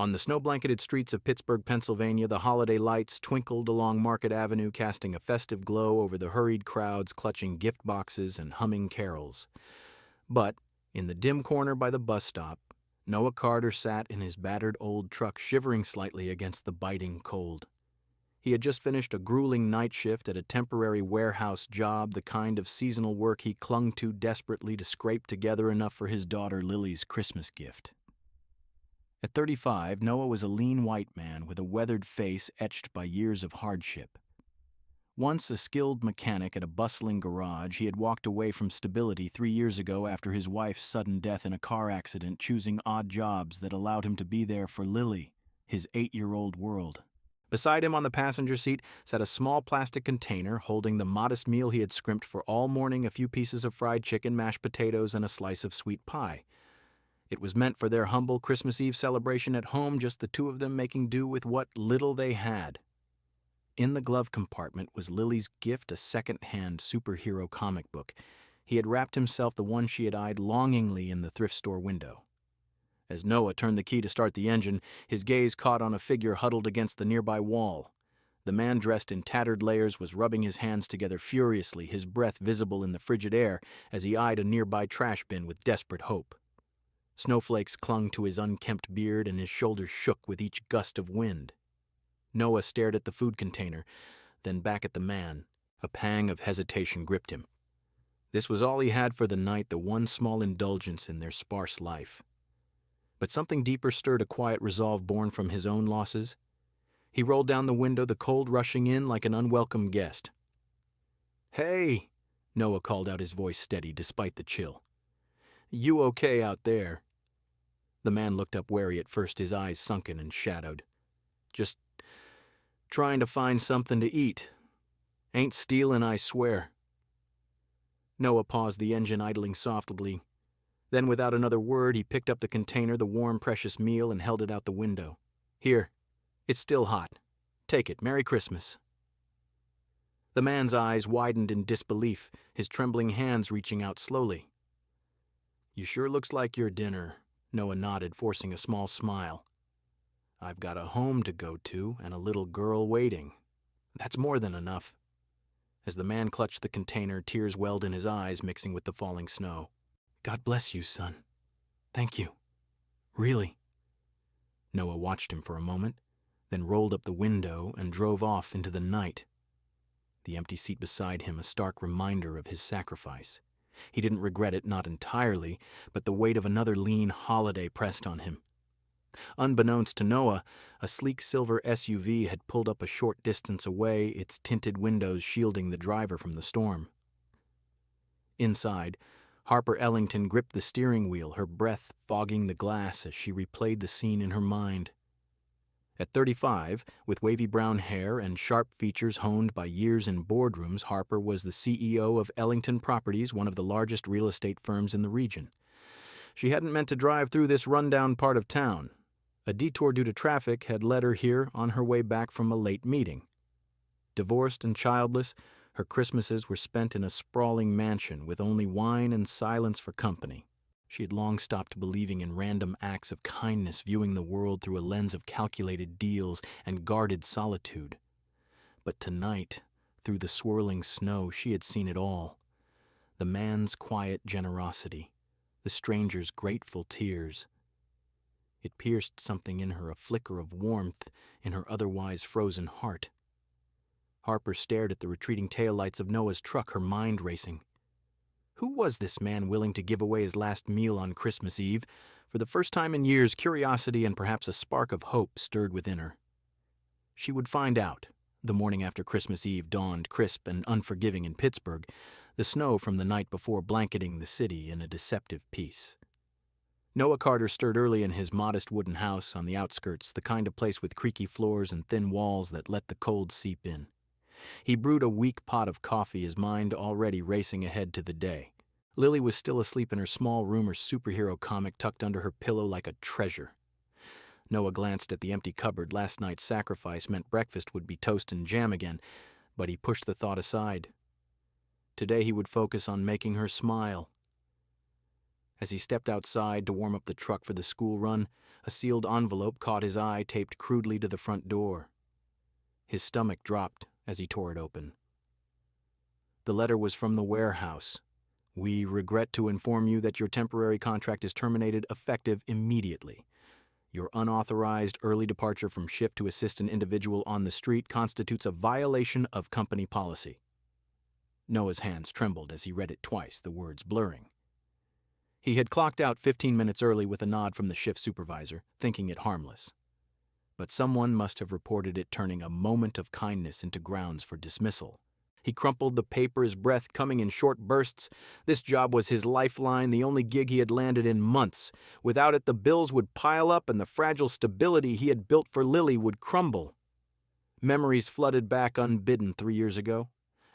On the snow-blanketed streets of Pittsburgh, Pennsylvania, the holiday lights twinkled along Market Avenue, casting a festive glow over the hurried crowds clutching gift boxes and humming carols. But, in the dim corner by the bus stop, Noah Carter sat in his battered old truck, shivering slightly against the biting cold. He had just finished a grueling night shift at a temporary warehouse job, the kind of seasonal work he clung to desperately to scrape together enough for his daughter Lily's Christmas gift. At 35, Noah was a lean white man with a weathered face etched by years of hardship. Once a skilled mechanic at a bustling garage, he had walked away from stability 3 years ago after his wife's sudden death in a car accident, choosing odd jobs that allowed him to be there for Lily, his 8-year-old world. Beside him on the passenger seat sat a small plastic container holding the modest meal he had scrimped for all morning: a few pieces of fried chicken, mashed potatoes, and a slice of sweet pie. It was meant for their humble Christmas Eve celebration at home, just the two of them making do with what little they had. In the glove compartment was Lily's gift, a second-hand superhero comic book. He had wrapped himself the one she had eyed longingly in the thrift store window. As Noah turned the key to start the engine, his gaze caught on a figure huddled against the nearby wall. The man, dressed in tattered layers, was rubbing his hands together furiously, his breath visible in the frigid air as he eyed a nearby trash bin with desperate hope. Snowflakes clung to his unkempt beard and his shoulders shook with each gust of wind. Noah stared at the food container, then back at the man. A pang of hesitation gripped him. This was all he had for the night, the one small indulgence in their sparse life. But something deeper stirred a quiet resolve born from his own losses. He rolled down the window, the cold rushing in like an unwelcome guest. "Hey!" Noah called out, his voice steady despite the chill. "You okay out there?" The man looked up wary at first, his eyes sunken and shadowed. "Just trying to find something to eat. Ain't stealing, I swear." Noah paused, the engine idling softly. Then, without another word, he picked up the container, the warm, precious meal, and held it out the window. "Here, it's still hot. Take it. Merry Christmas." The man's eyes widened in disbelief, his trembling hands reaching out slowly. "You sure looks like your dinner," Noah nodded, forcing a small smile. "I've got a home to go to and a little girl waiting. That's more than enough." As the man clutched the container, tears welled in his eyes, mixing with the falling snow. "God bless you, son. Thank you. Really." Noah watched him for a moment, then rolled up the window and drove off into the night. The empty seat beside him a stark reminder of his sacrifice. He didn't regret it, not entirely, but the weight of another lean holiday pressed on him. Unbeknownst to Noah, a sleek silver SUV had pulled up a short distance away, its tinted windows shielding the driver from the storm. Inside, Harper Ellington gripped the steering wheel, her breath fogging the glass as she replayed the scene in her mind. At 35, with wavy brown hair and sharp features honed by years in boardrooms, Harper was the CEO of Ellington Properties, one of the largest real estate firms in the region. She hadn't meant to drive through this rundown part of town. A detour due to traffic had led her here on her way back from a late meeting. Divorced and childless, her Christmases were spent in a sprawling mansion with only wine and silence for company. She had long stopped believing in random acts of kindness, viewing the world through a lens of calculated deals and guarded solitude. But tonight, through the swirling snow, she had seen it all. The man's quiet generosity, the stranger's grateful tears. It pierced something in her, a flicker of warmth in her otherwise frozen heart. Harper stared at the retreating taillights of Noah's truck, her mind racing. Who was this man willing to give away his last meal on Christmas Eve? For the first time in years, curiosity and perhaps a spark of hope stirred within her. She would find out. The morning after Christmas Eve dawned crisp and unforgiving in Pittsburgh, the snow from the night before blanketing the city in a deceptive peace. Noah Carter stirred early in his modest wooden house on the outskirts, the kind of place with creaky floors and thin walls that let the cold seep in. He brewed a weak pot of coffee, his mind already racing ahead to the day. Lily was still asleep in her small room, her superhero comic tucked under her pillow like a treasure. Noah glanced at the empty cupboard. Last night's sacrifice meant breakfast would be toast and jam again, but he pushed the thought aside. Today he would focus on making her smile. As he stepped outside to warm up the truck for the school run, a sealed envelope caught his eye, taped crudely to the front door. His stomach dropped as he tore it open. The letter was from the warehouse. "We regret to inform you that your temporary contract is terminated effective immediately. Your unauthorized early departure from shift to assist an individual on the street constitutes a violation of company policy." Noah's hands trembled as he read it twice, the words blurring. He had clocked out 15 minutes early with a nod from the shift supervisor, thinking it harmless. But someone must have reported it, turning a moment of kindness into grounds for dismissal. He crumpled the paper, his breath coming in short bursts. This job was his lifeline, the only gig he had landed in months. Without it, the bills would pile up and the fragile stability he had built for Lily would crumble. Memories flooded back unbidden 3 years ago.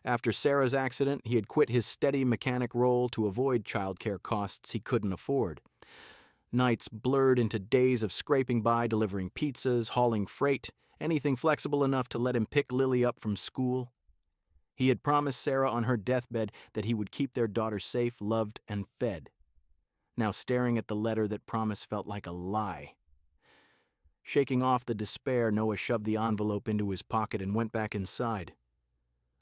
After Sarah's accident, he had quit his steady mechanic role to avoid childcare costs he couldn't afford. Nights blurred into days of scraping by, delivering pizzas, hauling freight, anything flexible enough to let him pick Lily up from school. He had promised Sarah on her deathbed that he would keep their daughter safe, loved, and fed. Now staring at the letter, that promise felt like a lie. Shaking off the despair, Noah shoved the envelope into his pocket and went back inside.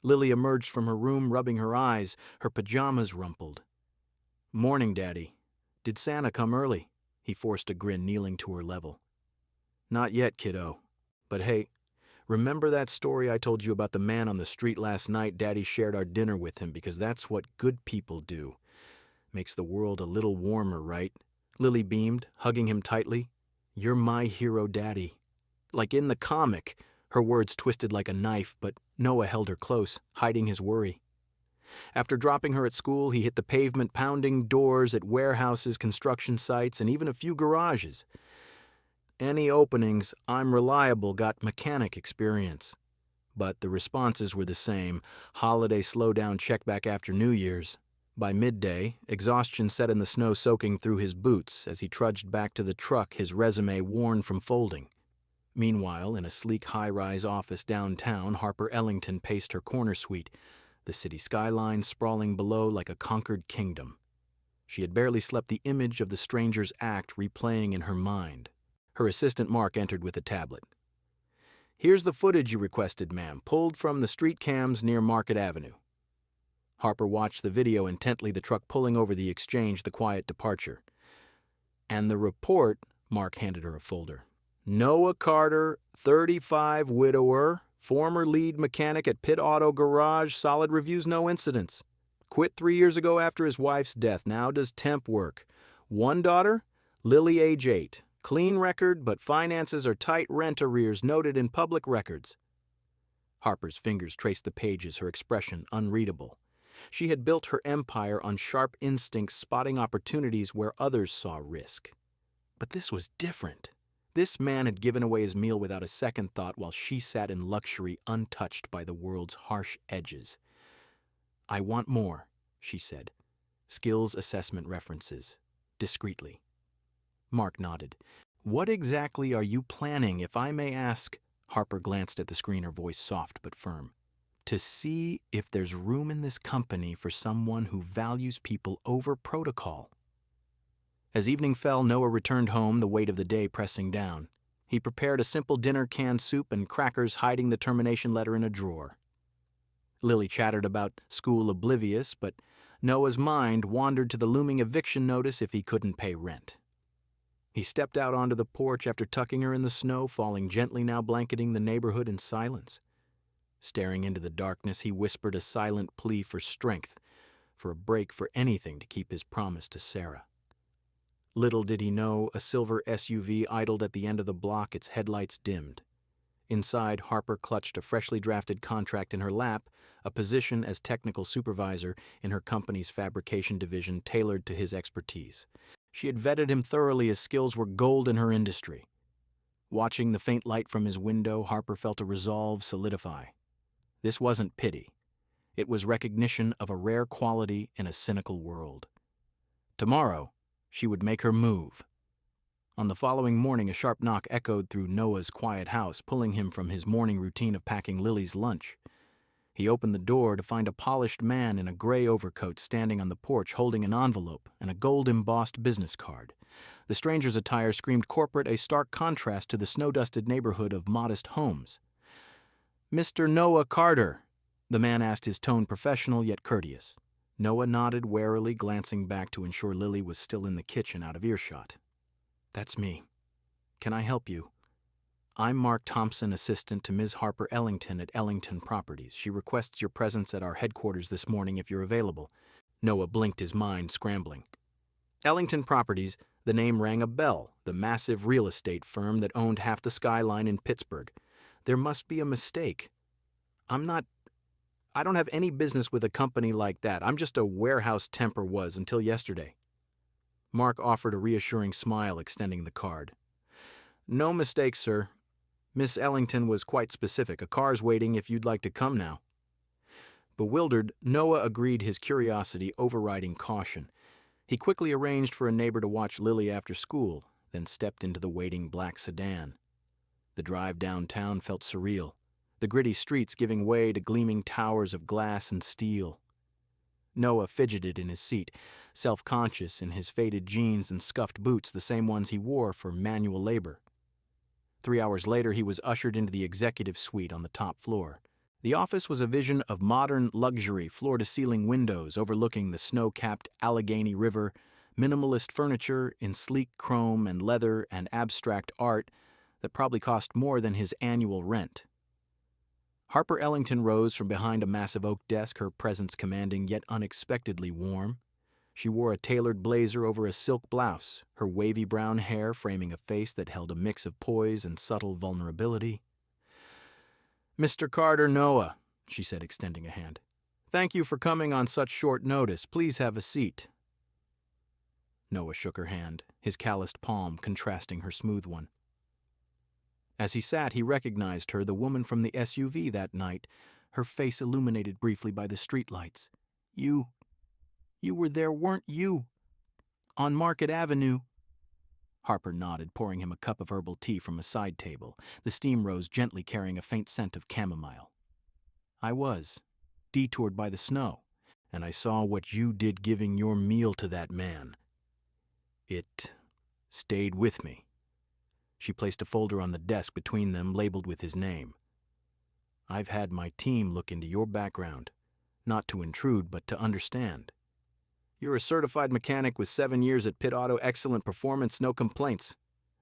Lily emerged from her room, rubbing her eyes, her pajamas rumpled. "Morning, Daddy. Did Santa come early?" He forced a grin, kneeling to her level. "Not yet, kiddo. But hey, remember that story I told you about the man on the street last night? Daddy shared our dinner with him because that's what good people do. Makes the world a little warmer, right?" Lily beamed, hugging him tightly. "You're my hero, Daddy." Like in the comic. Her words twisted like a knife, but Noah held her close, hiding his worry. After dropping her at school, he hit the pavement, pounding doors at warehouses, construction sites, and even a few garages. Any openings, "I'm reliable," got mechanic experience. But the responses were the same: holiday slowdown, check back after New Year's. By midday, exhaustion set in the snow soaking through his boots as he trudged back to the truck, his resume worn from folding. Meanwhile, in a sleek high-rise office downtown, Harper Ellington paced her corner suite, the city skyline sprawling below like a conquered kingdom. She had barely slept, the image of the stranger's act replaying in her mind. Her assistant Mark entered with a tablet. "Here's the footage you requested, ma'am, pulled from the street cams near Market Avenue." Harper watched the video intently, the truck pulling over the exchange, the quiet departure. "And the report," Mark handed her a folder. "Noah Carter, 35, widower, former lead mechanic at Pitt Auto Garage, solid reviews, no incidents. Quit 3 years ago after his wife's death, now does temp work. One daughter, Lily, age 8. Clean record, but finances are tight, rent arrears noted in public records." Harper's fingers traced the pages, her expression unreadable. She had built her empire on sharp instincts, spotting opportunities where others saw risk. But this was different. This man had given away his meal without a second thought, while she sat in luxury, untouched by the world's harsh edges. "I want more," she said. "Skills assessment references." Discreetly. Mark nodded. "What exactly are you planning, if I may ask?" Harper glanced at the screen, her voice soft but firm. "To see if there's room in this company for someone who values people over protocol." As evening fell, Noah returned home, the weight of the day pressing down. He prepared a simple dinner, canned soup and crackers, hiding the termination letter in a drawer. Lily chattered about school, oblivious, but Noah's mind wandered to the looming eviction notice if he couldn't pay rent. He stepped out onto the porch after tucking her in the snow, falling gently now, blanketing the neighborhood in silence. Staring into the darkness, he whispered a silent plea for strength, for a break, for anything to keep his promise to Sarah. Little did he know, a silver SUV idled at the end of the block, its headlights dimmed. Inside, Harper clutched a freshly drafted contract in her lap, a position as technical supervisor in her company's fabrication division tailored to his expertise. She had vetted him thoroughly, his skills were gold in her industry. Watching the faint light from his window, Harper felt a resolve solidify. This wasn't pity. It was recognition of a rare quality in a cynical world. Tomorrow, she would make her move. On the following morning, a sharp knock echoed through Noah's quiet house, pulling him from his morning routine of packing Lily's lunch. He opened the door to find a polished man in a gray overcoat standing on the porch holding an envelope and a gold-embossed business card. The stranger's attire screamed corporate, a stark contrast to the snow-dusted neighborhood of modest homes. "Mr. Noah Carter," the man asked, his tone professional yet courteous. Noah nodded warily, glancing back to ensure Lily was still in the kitchen out of earshot. "That's me. Can I help you?" "I'm Mark Thompson, assistant to Ms. Harper Ellington at Ellington Properties. She requests your presence at our headquarters this morning if you're available." Noah blinked, his mind scrambling. Ellington Properties, the name rang a bell, the massive real estate firm that owned half the skyline in Pittsburgh. There must be a mistake. I don't have any business with a company like that. I'm just a warehouse temp, or was until yesterday. Mark offered a reassuring smile, extending the card. "No mistake, sir. Miss Ellington was quite specific. A car's waiting if you'd like to come now." Bewildered, Noah agreed, his curiosity overriding caution. He quickly arranged for a neighbor to watch Lily after school, then stepped into the waiting black sedan. The drive downtown felt surreal, the gritty streets giving way to gleaming towers of glass and steel. Noah fidgeted in his seat, self-conscious in his faded jeans and scuffed boots, the same ones he wore for manual labor. 3 hours later, he was ushered into the executive suite on the top floor. The office was a vision of modern luxury, floor-to-ceiling windows overlooking the snow-capped Allegheny River, minimalist furniture in sleek chrome and leather, and abstract art that probably cost more than his annual rent. Harper Ellington rose from behind a massive oak desk, her presence commanding yet unexpectedly warm. She wore a tailored blazer over a silk blouse, her wavy brown hair framing a face that held a mix of poise and subtle vulnerability. "Mr. Carter, Noah," she said, extending a hand. "Thank you for coming on such short notice. Please have a seat." Noah shook her hand, his calloused palm contrasting her smooth one. As he sat, he recognized her, the woman from the SUV that night, her face illuminated briefly by the streetlights. You were there, weren't you? On Market Avenue." Harper nodded, pouring him a cup of herbal tea from a side table. The steam rose gently, carrying a faint scent of chamomile. "I was, detoured by the snow, and I saw what you did giving your meal to that man. It stayed with me." She placed a folder on the desk between them, labeled with his name. "I've had my team look into your background, not to intrude, but to understand. You're a certified mechanic with 7 years at Pitt Auto, excellent performance, no complaints.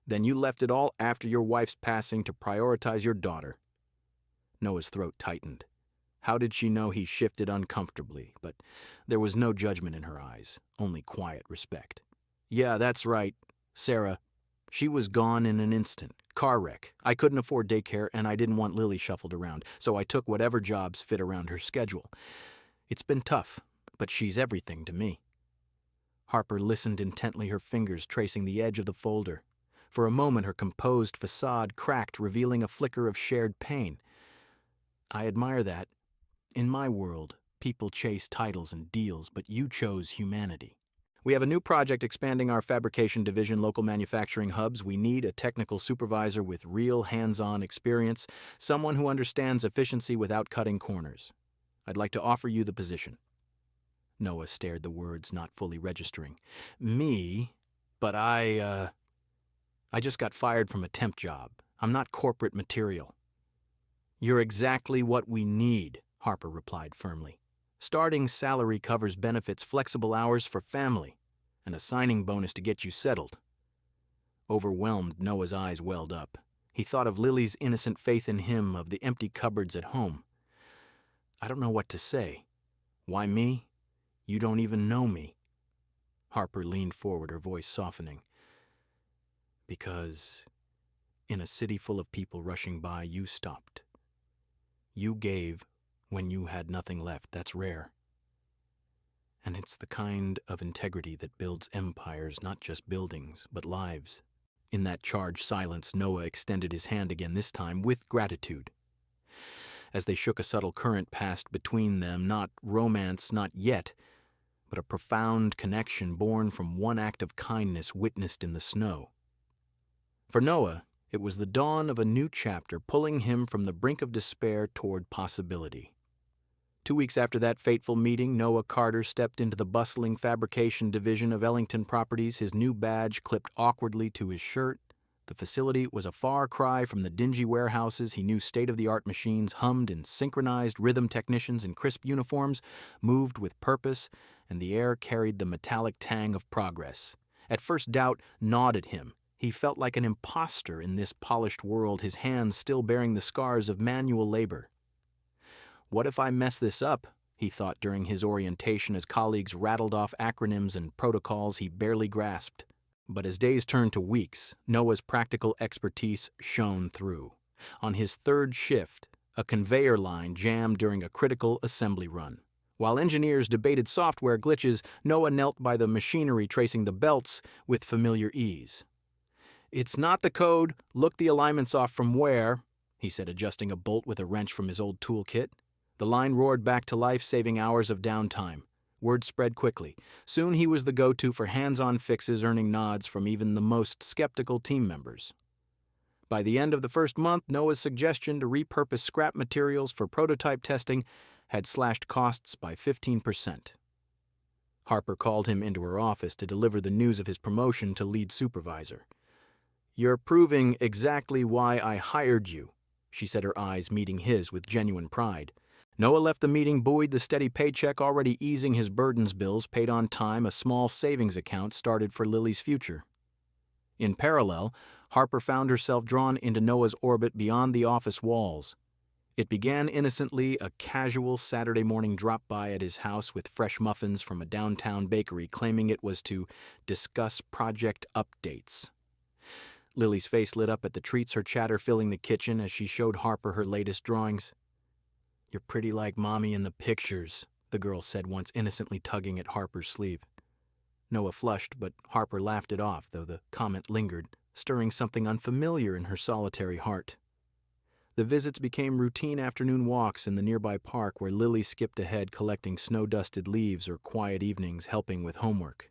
Then you left it all after your wife's passing to prioritize your daughter." Noah's throat tightened. How did she know he shifted uncomfortably? But there was no judgment in her eyes, only quiet respect. "Yeah, that's right. Sarah. She was gone in an instant. Car wreck. I couldn't afford daycare, and I didn't want Lily shuffled around, so I took whatever jobs fit around her schedule. It's been tough, but she's everything to me." Harper listened intently, her fingers tracing the edge of the folder. For a moment, her composed facade cracked, revealing a flicker of shared pain. "I admire that. In my world, people chase titles and deals, but you chose humanity. We have a new project expanding our fabrication division, local manufacturing hubs. We need a technical supervisor with real hands-on experience, someone who understands efficiency without cutting corners. I'd like to offer you the position." Noah stared, the words not fully registering. "Me? But I just got fired from a temp job. I'm not corporate material." "You're exactly what we need," Harper replied firmly. "Starting salary covers benefits, flexible hours for family, and a signing bonus to get you settled." Overwhelmed, Noah's eyes welled up. He thought of Lily's innocent faith in him, of the empty cupboards at home. "I don't know what to say. Why me? You don't even know me." Harper leaned forward, her voice softening. "Because in a city full of people rushing by, you stopped. You gave when you had nothing left. That's rare. And it's the kind of integrity that builds empires, not just buildings, but lives." In that charged silence, Noah extended his hand again, this time with gratitude. As they shook, a subtle current passed between them, not romance, not yet, but a profound connection born from one act of kindness witnessed in the snow. For Noah, it was the dawn of a new chapter, pulling him from the brink of despair toward possibility. 2 weeks after that fateful meeting, Noah Carter stepped into the bustling fabrication division of Ellington Properties, his new badge clipped awkwardly to his shirt. The facility was a far cry from the dingy warehouses. He knew state-of-the-art machines hummed in synchronized rhythm. Technicians in crisp uniforms moved with purpose, and the air carried the metallic tang of progress. At first, doubt gnawed at him. He felt like an imposter in this polished world, his hands still bearing the scars of manual labor. What if I mess this up? He thought during his orientation as colleagues rattled off acronyms and protocols he barely grasped. But as days turned to weeks, Noah's practical expertise shone through. On his third shift, a conveyor line jammed during a critical assembly run. While engineers debated software glitches, Noah knelt by the machinery tracing the belts with familiar ease. "It's not the code. Look the alignments off from where," he said, adjusting a bolt with a wrench from his old toolkit. The line roared back to life, saving hours of downtime. Word spread quickly. Soon he was the go-to for hands-on fixes, earning nods from even the most skeptical team members. By the end of the first month, Noah's suggestion to repurpose scrap materials for prototype testing had slashed costs by 15%. Harper called him into her office to deliver the news of his promotion to lead supervisor. "You're proving exactly why I hired you," she said, her eyes meeting his with genuine pride. Noah left the meeting buoyed, the steady paycheck already easing his burdens. Bills paid on time, a small savings account started for Lily's future. In parallel, Harper found herself drawn into Noah's orbit beyond the office walls. It began innocently, a casual Saturday morning drop-by at his house with fresh muffins from a downtown bakery, claiming it was to discuss project updates. Lily's face lit up at the treats, her chatter filling the kitchen as she showed Harper her latest drawings. "You're pretty like Mommy in the pictures," the girl said once, innocently tugging at Harper's sleeve. Noah flushed, but Harper laughed it off, though the comment lingered, stirring something unfamiliar in her solitary heart. The visits became routine afternoon walks in the nearby park where Lily skipped ahead, collecting snow-dusted leaves, or quiet evenings helping with homework.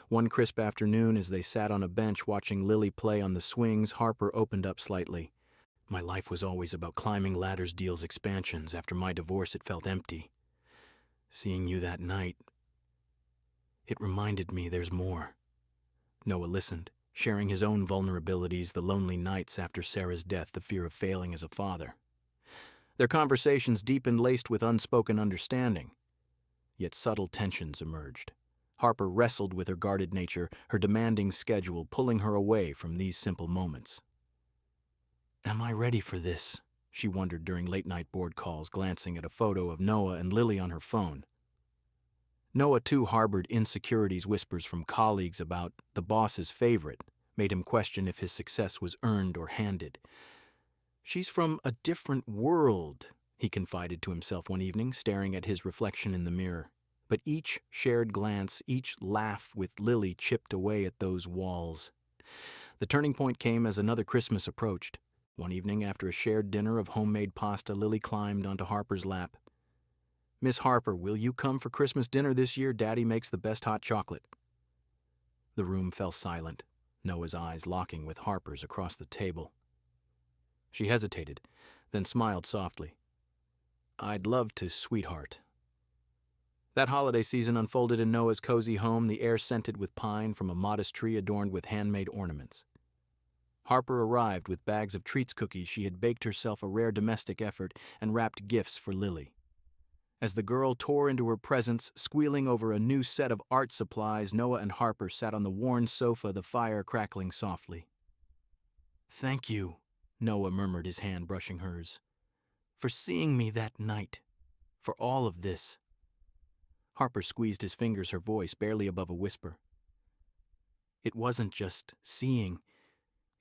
One crisp afternoon, as they sat on a bench watching Lily play on the swings, Harper opened up slightly. "My life was always about climbing ladders, deals, expansions. After my divorce, it felt empty. Seeing you that night, it reminded me there's more." Noah listened, sharing his own vulnerabilities, the lonely nights after Sarah's death, the fear of failing as a father. Their conversations deepened, laced with unspoken understanding. Yet subtle tensions emerged. Harper wrestled with her guarded nature, her demanding schedule, pulling her away from these simple moments. "Am I ready for this?" she wondered during late-night board calls, glancing at a photo of Noah and Lily on her phone. Noah, too, harbored insecurities. Whispers from colleagues about the boss's favorite made him question if his success was earned or handed. "She's from a different world," he confided to himself one evening, staring at his reflection in the mirror. But each shared glance, each laugh with Lily chipped away at those walls. The turning point came as another Christmas approached. One evening, after a shared dinner of homemade pasta, Lily climbed onto Harper's lap. "Miss Harper, will you come for Christmas dinner this year? Daddy makes the best hot chocolate." The room fell silent, Noah's eyes locking with Harper's across the table. She hesitated, then smiled softly. "I'd love to, sweetheart." That holiday season unfolded in Noah's cozy home, the air scented with pine from a modest tree adorned with handmade ornaments. Harper arrived with bags of treats, cookies. She had baked herself a rare domestic effort and wrapped gifts for Lily. As the girl tore into her presents, squealing over a new set of art supplies, Noah and Harper sat on the worn sofa, the fire crackling softly. "Thank you," Noah murmured, his hand brushing hers, "for seeing me that night, for all of this." Harper squeezed his fingers, her voice barely above a whisper. "It wasn't just seeing.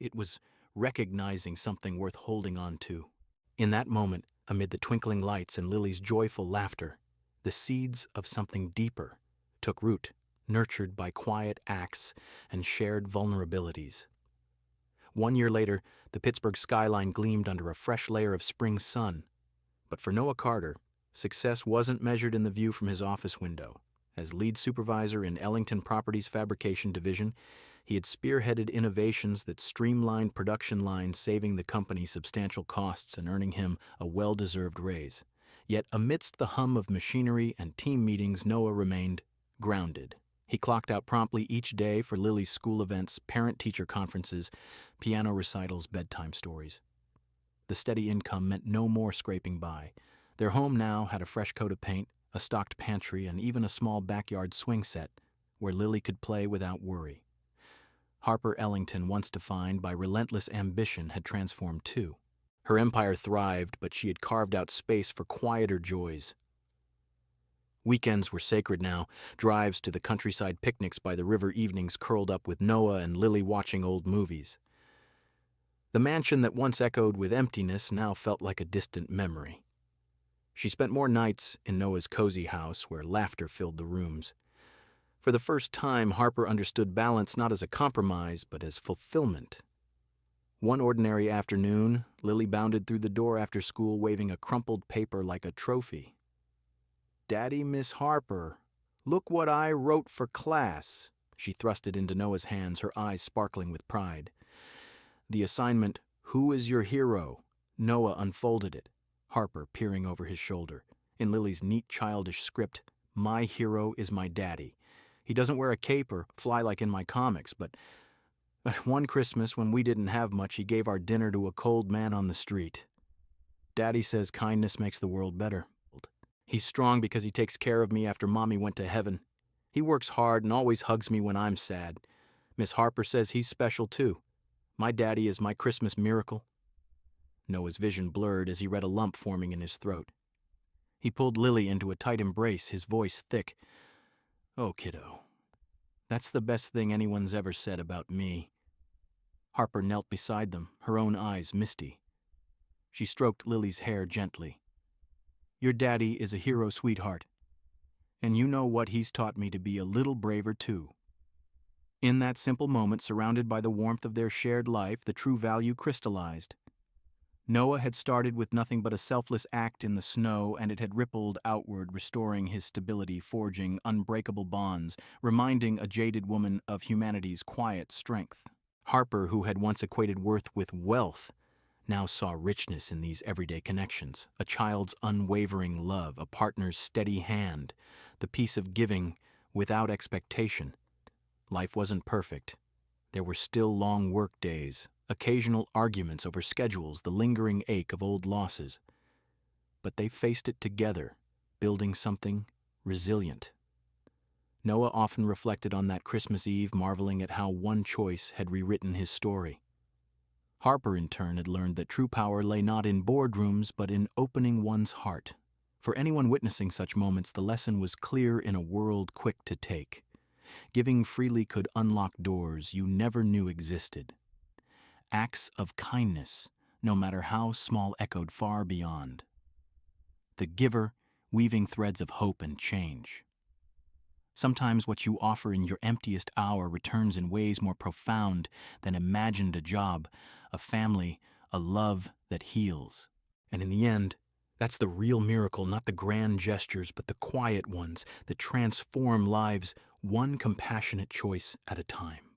It was recognizing something worth holding on to." In that moment, amid the twinkling lights and Lily's joyful laughter, the seeds of something deeper took root, nurtured by quiet acts and shared vulnerabilities. 1 year later, the Pittsburgh skyline gleamed under a fresh layer of spring sun. But for Noah Carter, success wasn't measured in the view from his office window. As lead supervisor in Ellington Properties Fabrication Division, he had spearheaded innovations that streamlined production lines, saving the company substantial costs and earning him a well-deserved raise. Yet amidst the hum of machinery and team meetings, Noah remained grounded. He clocked out promptly each day for Lily's school events, parent-teacher conferences, piano recitals, bedtime stories. The steady income meant no more scraping by. Their home now had a fresh coat of paint, a stocked pantry, and even a small backyard swing set where Lily could play without worry. Harper Ellington, once defined by relentless ambition, had transformed too. Her empire thrived, but she had carved out space for quieter joys. Weekends were sacred now, drives to the countryside, picnics by the river, evenings curled up with Noah and Lily watching old movies. The mansion that once echoed with emptiness now felt like a distant memory. She spent more nights in Noah's cozy house where laughter filled the rooms. For the first time, Harper understood balance not as a compromise, but as fulfillment. One ordinary afternoon, Lily bounded through the door after school waving a crumpled paper like a trophy. "Daddy, Miss Harper, look what I wrote for class." She thrust it into Noah's hands, her eyes sparkling with pride. The assignment, "Who is your hero?" Noah unfolded it, Harper peering over his shoulder. In Lily's neat childish script, "My hero is my daddy. He doesn't wear a cape or fly like in my comics, but one Christmas when we didn't have much, he gave our dinner to a cold man on the street. Daddy says kindness makes the world better. He's strong because he takes care of me after Mommy went to heaven. He works hard and always hugs me when I'm sad. Miss Harper says he's special too. My daddy is my Christmas miracle." Noah's vision blurred as he read a lump forming in his throat. He pulled Lily into a tight embrace, his voice thick. "Oh, kiddo, that's the best thing anyone's ever said about me." Harper knelt beside them, her own eyes misty. She stroked Lily's hair gently. "Your daddy is a hero, sweetheart. And you know what, he's taught me to be a little braver too." In that simple moment, surrounded by the warmth of their shared life, the true value crystallized. Noah had started with nothing but a selfless act in the snow, and it had rippled outward, restoring his stability, forging unbreakable bonds, reminding a jaded woman of humanity's quiet strength. Harper, who had once equated worth with wealth, now saw richness in these everyday connections, a child's unwavering love, a partner's steady hand, the peace of giving without expectation. Life wasn't perfect. There were still long work days, occasional arguments over schedules, the lingering ache of old losses. But they faced it together, building something resilient. Noah often reflected on that Christmas Eve, marveling at how one choice had rewritten his story. Harper, in turn, had learned that true power lay not in boardrooms, but in opening one's heart. For anyone witnessing such moments, the lesson was clear in a world quick to take. Giving freely could unlock doors you never knew existed. Acts of kindness, no matter how small, echoed far beyond. The giver weaving threads of hope and change. Sometimes what you offer in your emptiest hour returns in ways more profound than imagined, a job, a family, a love that heals. And in the end, that's the real miracle, not the grand gestures, but the quiet ones that transform lives one compassionate choice at a time.